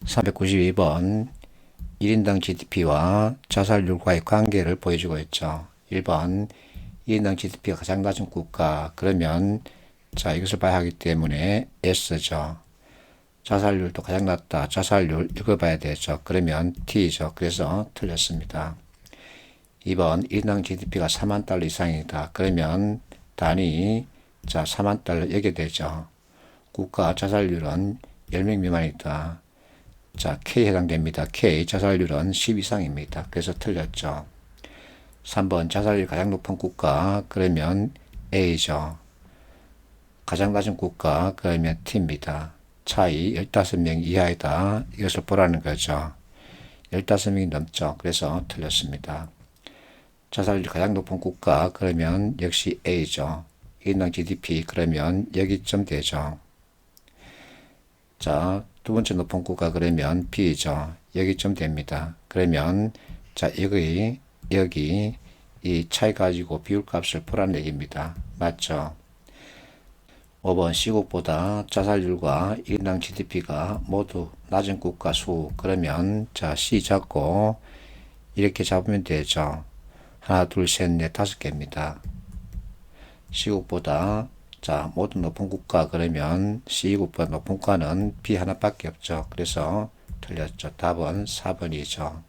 392번 1인당 GDP와 자살률과의 관계를 보여주고 있죠. 1번 1인당 GDP가 가장 낮은 국가 그러면 자 이것을 봐야 하기 때문에 S죠. 자살률도 가장 낮다. 자살률 읽어봐야 되죠. 그러면 T죠. 그래서 틀렸습니다. 2번 1인당 GDP가 4만 달러 이상이다. 그러면 단위 자 4만 달러 여기 되죠. 국가 자살률은 10명 미만이다. 자, K 해당됩니다. K 자살률은 10 이상입니다. 그래서 틀렸죠. 3번 자살률이 가장 높은 국가 그러면 A죠. 가장 낮은 국가 그러면 T입니다. 차이 15명 이하이다. 이것을 보라는 거죠. 15명이 넘죠. 그래서 틀렸습니다. 자살률이 가장 높은 국가 그러면 역시 A죠. 1인당 GDP 그러면 여기쯤 되죠. 자, 두 번째 높은 국가 그러면 B죠. 여기쯤 됩니다. 그러면 자, 여기 이 차이 가지고 비율값을 보라는 얘기입니다. 맞죠? 5번 C국보다 자살률과 1인당 GDP가 모두 낮은 국가 수 그러면 자 C 잡고 이렇게 잡으면 되죠. 하나 둘 셋 넷 다섯 개입니다. C국보다 자 모두 높은 국가 그러면 C국보다 높은 국가는 B 하나밖에 없죠. 그래서 틀렸죠. 답은 4번이죠.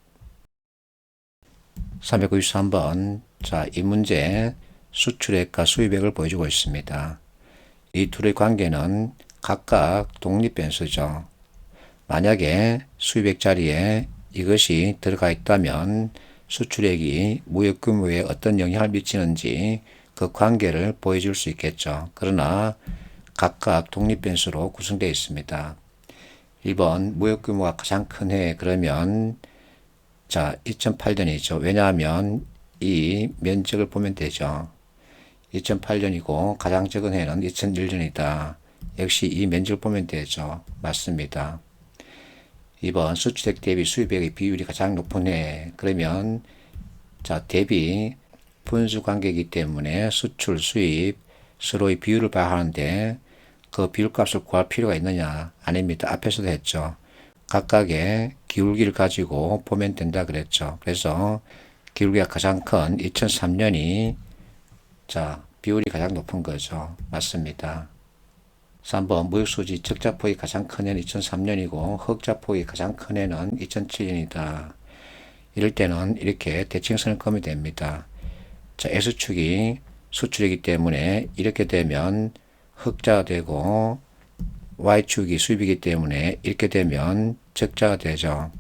393번 자 이 문제 수출액과 수입액을 보여주고 있습니다. 이 둘의 관계는 각각 독립변수죠. 만약에 수입액 자리에 이것이 들어가 있다면 수출액이 무역 규모에 어떤 영향을 미치는지 그 관계를 보여줄 수 있겠죠. 그러나 각각 독립변수로 구성되어 있습니다. 1번 무역 규모가 가장 큰 해 그러면 자 2008년이죠. 왜냐하면 이 면적을 보면 되죠. 2008년이고 가장 적은 해는 2001년이다. 역시 이 면적을 보면 되죠. 맞습니다. 2번 수출액 대비 수입액의 비율이 가장 높은 해 그러면 자 대비 분수 관계이기 때문에 수출 수입 서로의 비율을 봐야 하는데 그 비율값을 구할 필요가 있느냐? 아닙니다. 앞에서도 했죠. 각각의 기울기를 가지고 보면 된다 그랬죠. 그래서 기울기가 가장 큰 2003년이 자, 비율이 가장 높은 거죠. 맞습니다. 3번 무역수지 적자폭이 가장 큰 해는 2003년이고 흑자폭이 가장 큰 해는 2007년이다. 이럴 때는 이렇게 대칭선을 그으면 됩니다. 자, S축이 수출이기 때문에 이렇게 되면 흑자가 되고 Y축이 수입이기 때문에 이렇게 되면 적자가 되죠.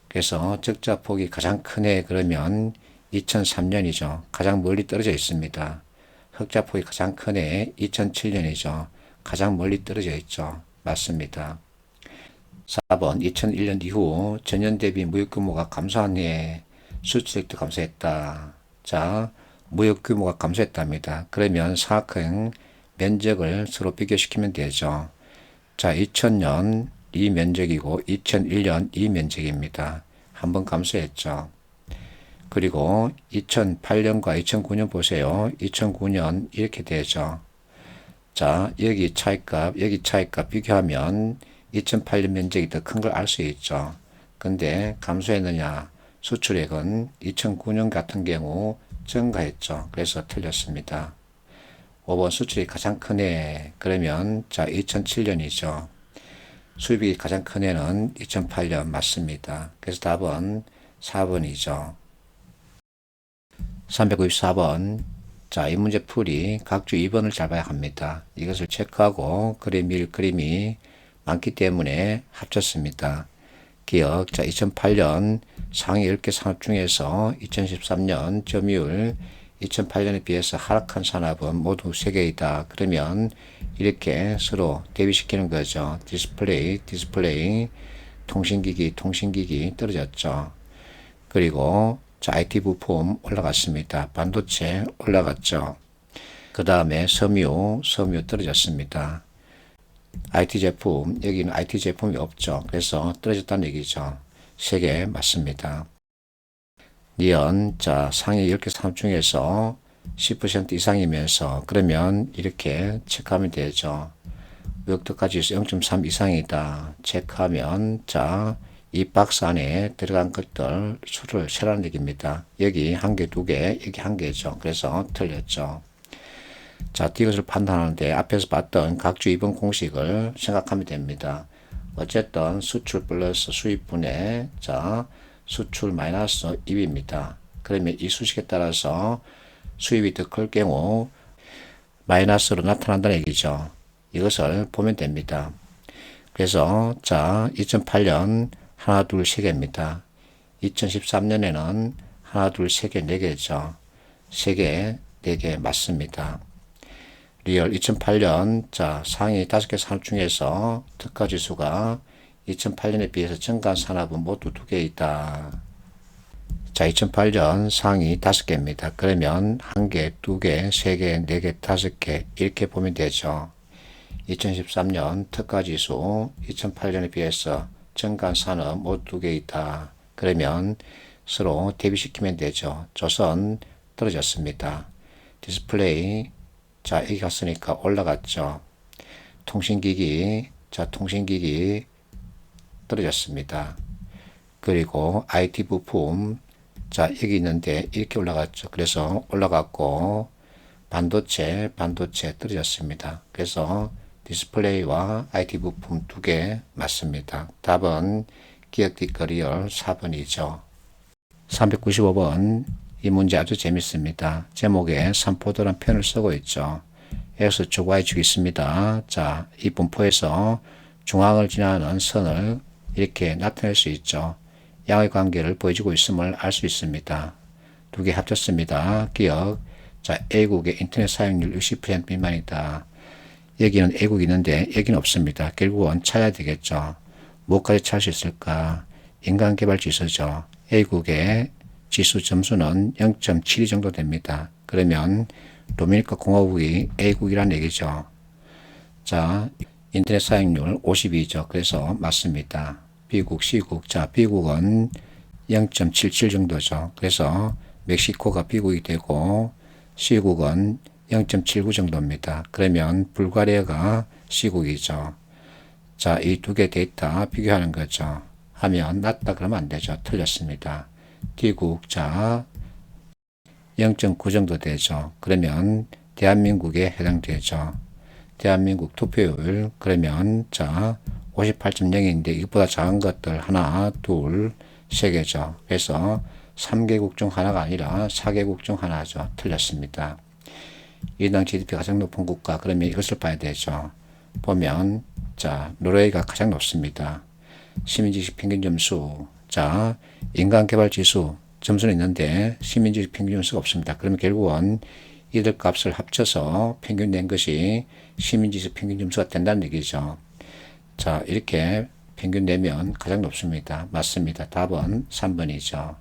그래서 적자폭이 가장 큰 해 그러면 2003년이죠. 가장 멀리 떨어져 있습니다. 흑자폭이 가장 큰 해 2007년이죠. 가장 멀리 떨어져 있죠. 맞습니다. 4번 2001년 이후 전년 대비 무역 규모가 감소한 해에 수출액도 감소했다. 자, 무역 규모가 감소했답니다. 그러면 사학행 면적을 서로 비교시키면 되죠. 자, 2000년 이 면적이고 2001년 이 면적입니다. 한번 감소했죠. 그리고 2008년과 2009년 보세요. 2009년 이렇게 되죠. 자, 여기 차이값 비교하면 2008년 면적이 더 큰 걸 알 수 있죠. 근데 감소했느냐? 수출액은 2009년 같은 경우 증가했죠. 그래서 틀렸습니다. 5번 수출이 가장 큰 해. 그러면 자, 2007년이죠. 수입이 가장 큰 해는 2008년 맞습니다. 그래서 답은 4번이죠. 394번 자, 이 문제 풀이 각주 2번을 잘 봐야 합니다. 이것을 체크하고 그림이 많기 때문에 합쳤습니다. 기억 자 2008년 상위 10개 산업 중에서 2013년 점유율 2008년에 비해서 하락한 산업은 모두 3개이다. 그러면 이렇게 서로 대비시키는 거죠. 디스플레이, 통신기기 떨어졌죠. 그리고 자, IT 부품 올라갔습니다. 반도체 올라갔죠. 그 다음에 섬유 떨어졌습니다. IT 제품, 여기는 IT 제품이 없죠. 그래서 떨어졌다는 얘기죠. 3개 맞습니다. 니은, 자, 상위 10개 산업 중에서 10% 이상이면서, 그러면 이렇게 체크하면 되죠. 무역특가지수 0.3 이상이다. 체크하면 자, 이 박스 안에 들어간 것들 수를 세라는 얘기입니다. 여기 한 개, 두 개, 여기 한 개죠. 그래서 틀렸죠. 자, 이것을 판단하는데 앞에서 봤던 각주 이번 공식을 생각하면 됩니다. 어쨌든 수출 플러스 수입분의 자, 수출 마이너스 입입니다. 그러면 이 수식에 따라서 수입이 더 클 경우 마이너스로 나타난다는 얘기죠. 이것을 보면 됩니다. 그래서 자, 2008년 하나, 둘, 세 개입니다. 2013년에는 하나, 둘, 세 개, 네 개죠. 세 개, 네 개 맞습니다. 리얼 2008년 자, 상위 5개 산업 중에서 특가 지수가 2008년에 비해서 증가한 산업은 모두 2개 있다. 자, 2008년 상위 5개입니다. 그러면 1개, 2개, 3개, 4개, 5개 이렇게 보면 되죠. 2013년 특가지수 2008년에 비해서 증가한 산업 모두 2개 있다. 그러면 서로 대비시키면 되죠. 조선 떨어졌습니다. 디스플레이 자, 여기 갔으니까 올라갔죠. 통신기기 자, 통신기기 떨어졌습니다. 그리고 IT 부품 자, 여기 있는데 이렇게 올라갔죠. 그래서 올라갔고 반도체 떨어졌습니다. 그래서 디스플레이와 IT 부품 2개 맞습니다. 답은 기억 뒷거리열 4번이죠. 395번 이 문제 아주 재밌습니다. 제목에 삼포도란 표현을 쓰고 있죠. X축, Y축이 있습니다. 자, 이 분포에서 중앙을 지나는 선을 이렇게 나타낼 수 있죠. 양의 관계를 보여주고 있음을 알 수 있습니다. 2개 합쳤습니다. 기억. 자, A국의 인터넷 사용률 60% 미만이다. 여기는 A국이 있는데 여기는 없습니다. 결국은 찾아야 되겠죠. 무엇까지 찾을 수 있을까? 인간개발 지수죠. A국의 지수 점수는 0.72 정도 됩니다. 그러면 도미니카 공화국이 A국이라는 얘기죠. 자, 인터넷 사용률 52죠. 그래서 맞습니다. B국, C국. 자, B국은 0.77 정도죠. 그래서 멕시코가 B국이 되고 C국은 0.79 정도입니다. 그러면 불가리아가 C국이죠. 자, 이 2개 데이터 비교하는 거죠. 하면 낫다 그러면 안 되죠. 틀렸습니다. D국, 자, 0.9 정도 되죠. 그러면 대한민국에 해당되죠. 대한민국 투표율, 그러면, 자, 58.0인데 이것보다 작은 것들 하나, 둘, 세 개죠. 그래서 3개국 중 하나가 아니라 4개국 중 하나죠. 틀렸습니다. 인당 GDP 가장 높은 국가, 그러면 이것을 봐야 되죠. 보면, 자, 노르웨이가 가장 높습니다. 시민지식 평균 점수, 자, 인간개발지수 점수는 있는데 시민지식 평균 점수가 없습니다. 그러면 결국은 이들 값을 합쳐서 평균 낸 것이 시민지식 평균 점수가 된다는 얘기죠. 자, 이렇게 평균 내면 가장 높습니다. 맞습니다. 답은 3번이죠.